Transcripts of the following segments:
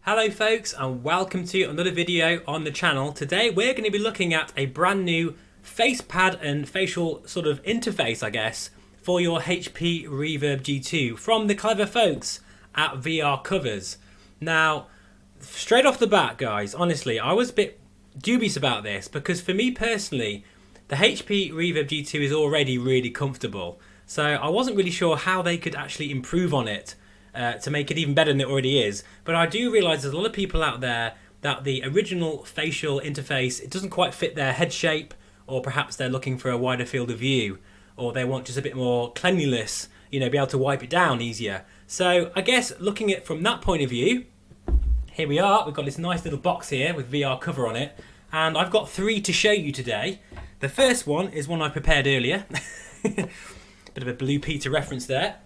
Hello folks and welcome to another video on the channel. Today we're going to be looking at a brand new face pad and facial sort of interface, I guess, for your HP Reverb G2 from the clever folks at VR Covers. Now, straight off the bat guys, honestly, I was a bit dubious about this because for me personally, the HP Reverb G2 is already really comfortable. So I wasn't really sure how they could actually improve on it to make it even better than it already is. But I do realise there's a lot of people out there that the original facial interface, it doesn't quite fit their head shape, or perhaps they're looking for a wider field of view, or they want just a bit more cleanliness, you know, be able to wipe it down easier. So I guess looking at it from that point of view, here we are, we've got this nice little box here with VR cover on it, and I've got three to show you today. The first one is one I prepared earlier, bit of a Blue Peter reference there.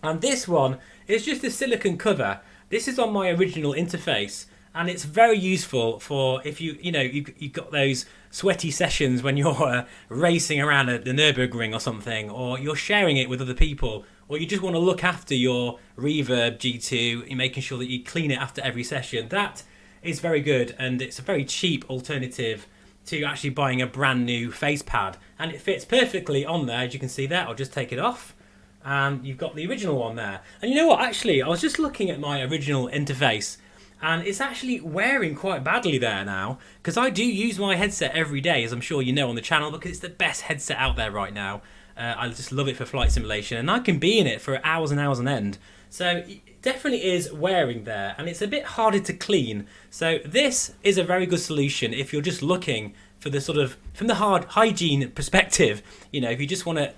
And this one is just a silicone cover. This is on my original interface, and it's very useful for if you've got those sweaty sessions when you're racing around the Nürburgring or something, or you're sharing it with other people, or you just want to look after your Reverb G2, you're making sure that you clean it after every session. That is very good, and it's a very cheap alternative to actually buying a brand new face pad, and it fits perfectly on there, as you can see there. I'll just take it off. And you've got the original one there. And you know what, actually, I was just looking at my original interface, and it's actually wearing quite badly there now, because I do use my headset every day, as I'm sure you know on the channel, because it's the best headset out there right now. I just love it for flight simulation, and I can be in it for hours and hours on end. So it definitely is wearing there, and it's a bit harder to clean. So this is a very good solution if you're just looking for the sort of, from the hard hygiene perspective, you know, if you just want to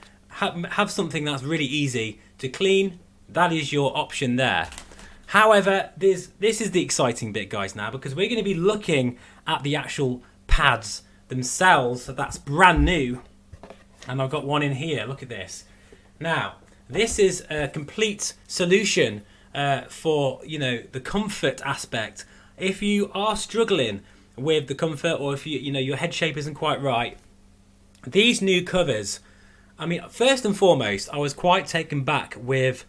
have something that's really easy to clean, that is your option there. However, this is the exciting bit, guys, now, because we're going to be looking at the actual pads themselves. So that's brand new, and I've got one in here. Look at this. Now, this is a complete solution for, you know, the comfort aspect. If you are struggling with the comfort, or if you know your head shape isn't quite right, these new covers, I mean, first and foremost, I was quite taken back with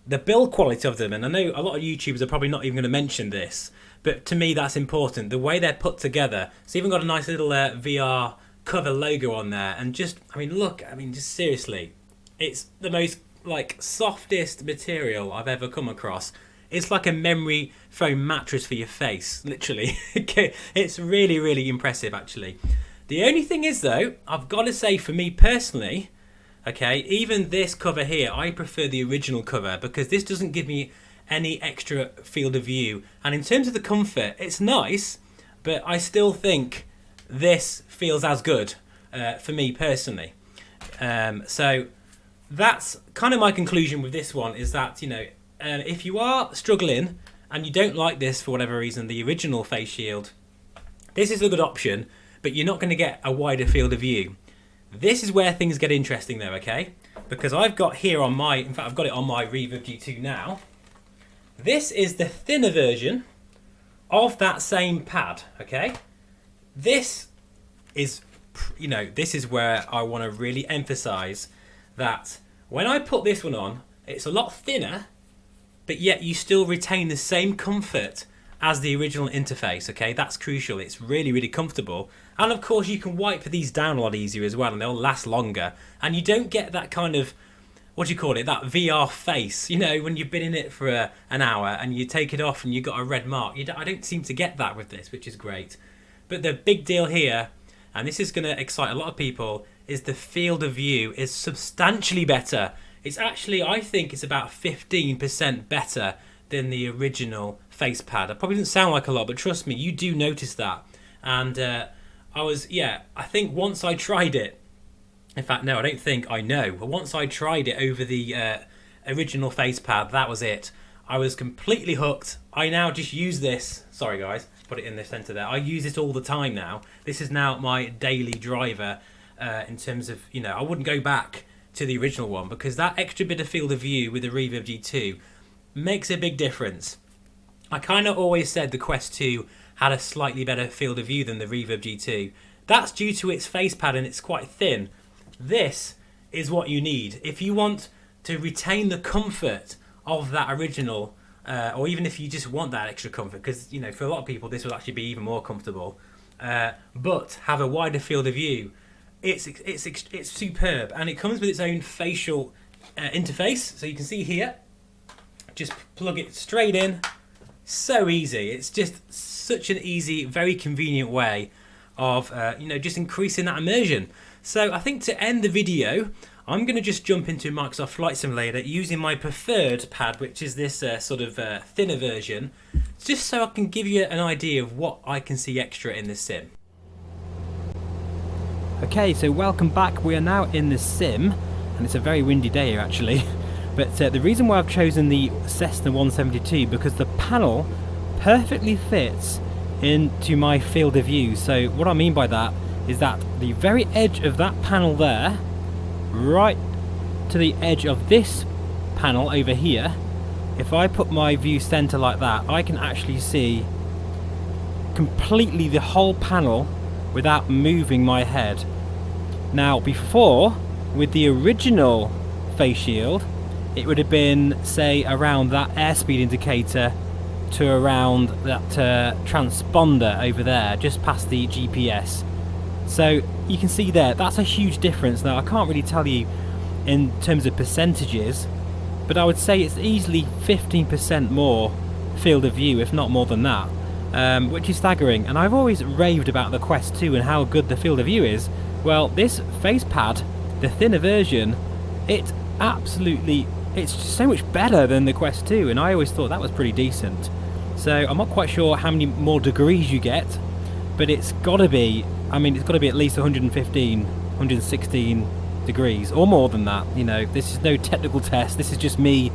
the build quality of them. And I know a lot of YouTubers are probably not even going to mention this, but to me that's important. The way they're put together. It's even got a nice little VR cover logo on there. And just, I mean, look, I mean, just seriously, it's the most, like, softest material I've ever come across. It's like a memory foam mattress for your face, literally. It's really, really impressive, actually. The only thing is, though, I've got to say, for me personally, okay, even this cover here, I prefer the original cover because this doesn't give me any extra field of view. And in terms of the comfort, it's nice, but I still think this feels as good for me personally. So that's kind of my conclusion with this one, is that, you know, if you are struggling and you don't like this for whatever reason, the original face shield, this is a good option, but you're not going to get a wider field of view. This is where things get interesting though, okay? Because I've got here on my, in fact I've got it on my Reverb G2 now. This is the thinner version of that same pad, okay? This is, you know, this is where I want to really emphasize that when I put this one on, it's a lot thinner, but yet you still retain the same comfort as the original interface, okay? That's crucial. It's really, really comfortable. And of course you can wipe these down a lot easier as well, and they'll last longer. And you don't get that kind of, what do you call it, that VR face, you know, when you've been in it for an hour and you take it off and you've got a red mark. I don't seem to get that with this, which is great. But the big deal here, and this is going to excite a lot of people, is the field of view is substantially better. It's actually, I think it's about 15% better than the original face pad. It probably doesn't sound like a lot, but trust me, you do notice that. And I think once I tried it, in fact, no, I don't think, I know, but once I tried it over the original face pad, that was it. I was completely hooked. I now just use this, sorry guys, put it in the center there. I use it all the time now. This is now my daily driver in terms of, you know, I wouldn't go back to the original one because that extra bit of field of view with the Reverb G2 makes a big difference. I kind of always said the Quest 2 had a slightly better field of view than the Reverb G2. That's due to its face pad and it's quite thin. This is what you need. If you want to retain the comfort of that original, or even if you just want that extra comfort, because you know for a lot of people this will actually be even more comfortable, but have a wider field of view. It's superb, and it comes with its own facial interface. So you can see here, just plug it straight in. So easy. It's just such an easy, very convenient way of just increasing that immersion. So I think to end the video, I'm going to just jump into Microsoft Flight Simulator using my preferred pad, which is this thinner version, just so I can give you an idea of what I can see extra in this sim. Okay, so welcome back. We are now in the sim, and it's a very windy day here actually. But the reason why I've chosen the Cessna 172, because the panel perfectly fits into my field of view. So what I mean by that is that the very edge of that panel there, right to the edge of this panel over here, if I put my view center like that, I can actually see completely the whole panel without moving my head. Now before, with the original face shield, it would have been, say, around that airspeed indicator to around that transponder over there, just past the GPS. So you can see there, that's a huge difference. Now I can't really tell you in terms of percentages, but I would say it's easily 15% more field of view, if not more than that, which is staggering. And I've always raved about the Quest 2 and how good the field of view is. Well, this face pad, the thinner version, it's just so much better than the Quest 2, and I always thought that was pretty decent. So I'm not quite sure how many more degrees you get, but it's got to be, it's got to be at least 115, 116 degrees, or more than that. You know, this is no technical test, this is just me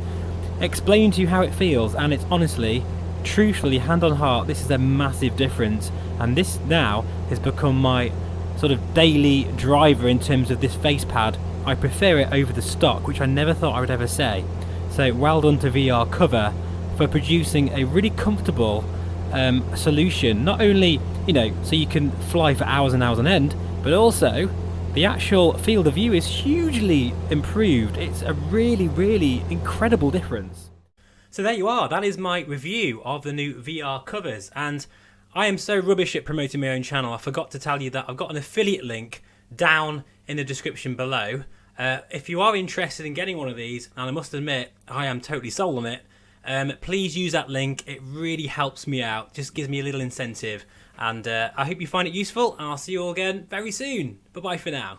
explaining to you how it feels, and it's honestly, truthfully, hand on heart, this is a massive difference, and this now has become my sort of daily driver in terms of this face pad. I prefer it over the stock, which I never thought I would ever say. So well done to VR Cover for producing a really comfortable solution. Not only, so you can fly for hours and hours on end, but also the actual field of view is hugely improved. It's a really, really incredible difference. So there you are. That is my review of the new VR covers. And I am so rubbish at promoting my own channel, I forgot to tell you that I've got an affiliate link down in the description below. If you are interested in getting one of these, and I must admit I am totally sold on it, please use that link. It really helps me out, just gives me a little incentive, and I hope you find it useful, and I'll see you all again very soon. Bye bye for now.